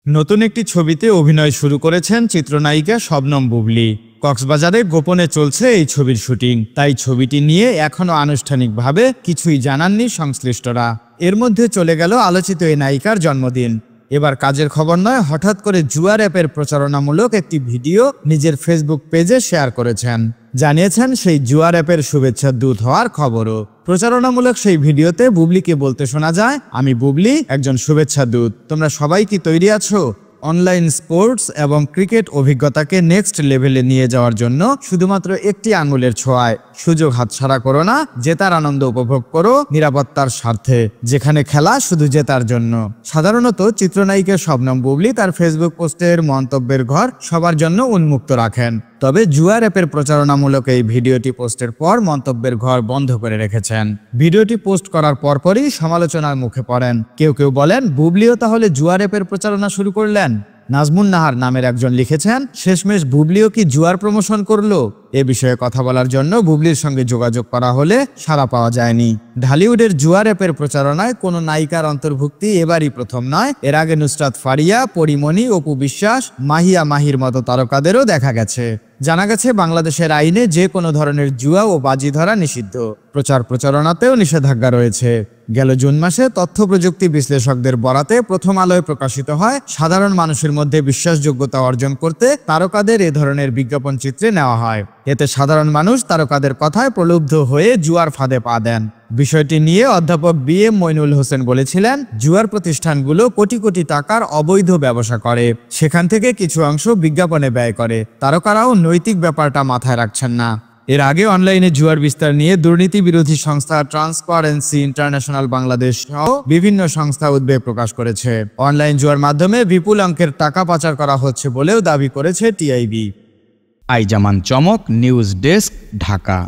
নতুন একটি ছবিতে অভিনয় শুরু করেছেন চিত্রনায়িকা শবনম বুবলী। কক্সবাজারে গোপনে চলছে এই ছবির শুটিং, তাই ছবিটি নিয়ে এখনও আনুষ্ঠানিকভাবে কিছুই জানাননি সংশ্লিষ্টরা। এর মধ্যে চলে গেল আলোচিত এই নায়িকার জন্মদিন। এবার কাজের খবর নয়, হঠাৎ করে জুয়ার অ্যাপের প্রচারণামূলক একটি ভিডিও নিজের ফেসবুক পেজে শেয়ার করেছেন। জানিয়েছেন সেই জুয়ার অ্যাপের শুভেচ্ছা দূত হওয়ার খবরও। প্রচারণামূলক সেই ভিডিওতে বুবলীকে বলতে শোনা যায়, আমি বুবলী, একজন শুভেচ্ছা দূত। তোমরা সবাই কি তৈরি আছো? অনলাইন স্পোর্টস এবং ক্রিকেট অভিজ্ঞতাকে নেক্সট লেভেলে নিয়ে যাওয়ার জন্য শুধুমাত্র একটি আঙুলের ছোঁয়ায়। সুযোগ হাতছাড়া করো না, জেতার আনন্দ উপভোগ করো নিরাপত্তার স্বার্থে। যেখানে খেলা শুধু জেতার জন্য। সাধারণত চিত্রনায়িকা শবনম বুবলী তার ফেসবুক পোস্টের মন্তব্যের ঘর সবার জন্য উন্মুক্ত রাখেন। তবে জুয়ার অ্যাপের প্রচারণামূলক এই ভিডিওটি পোস্টের পর মন্তব্যের ঘর বন্ধ করে রেখেছেন। ভিডিওটি পোস্ট করার পরপরই সমালোচনার মুখে পড়েন। কেউ কেউ বলেন, বুবলীও তাহলে জুয়ার অ্যাপের প্রচারণা শুরু করলেন। নাজমুন নাহার নামের একজন লিখেছেন, শেষমেশ বুবলীও কি জুয়ার প্রমোশন করলো? এ বিষয়ে কথা বলার জন্য বুবলীর সঙ্গে যোগাযোগ করা হলে সাড়া পাওয়া যায়নি। ঢালিউডের জুয়ার অ্যাপের প্রচারণায় কোনো নায়িকার অন্তর্ভুক্তি এবারই প্রথম নয়। এর আগে নুসরাত ফারিয়া, পরিমণি, অপু বিশ্বাস, মাহিয়া মাহির মতো তারকাদেরও দেখা গেছে। জানা গেছে, বাংলাদেশের আইনে যে কোনো ধরনের জুয়া ও বাজি ধরা নিষিদ্ধ। প্রচারণাতেও নিষেধাজ্ঞা রয়েছে। গেল জুন মাসে তথ্য প্রযুক্তি বিশ্লেষকদের বরাতে প্রথম আলোয় প্রকাশিত হয়, সাধারণ মানুষের মধ্যে বিশ্বাসযোগ্যতা অর্জন করতে তারকাদের এ ধরনের বিজ্ঞাপন চিত্রে নেওয়া হয়। এতে সাধারণ মানুষ তারকাদের কথায় প্রলুব্ধ হয়ে জুয়ার ফাঁদে পা দেন। বিষয়টি নিয়ে অধ্যাপক বি.এম. মইনুল হোসেন বলেছিলেন, জুয়ার প্রতিষ্ঠানগুলো কোটি কোটি টাকার অবৈধ ব্যবসা করে, সেখান থেকে কিছু অংশ বিজ্ঞাপনে ব্যয় করে। তারকারাও নৈতিক ব্যাপারটা মাথায় রাখছেন না। এর আগে অনলাইনে জুয়ার বিস্তার নিয়ে দুর্নীতি বিরোধী সংস্থা ট্রান্সপারেন্সি ইন্টারন্যাশনাল বাংলাদেশ সহ বিভিন্ন সংস্থা উদ্বেগ প্রকাশ করেছে। অনলাইন জুয়ার মাধ্যমে বিপুল অঙ্কের টাকা পাচার করা হচ্ছে বলেও দাবি করেছে টিআইবি। আইজামান চমক, নিউজ ডেস্ক, ঢাকা।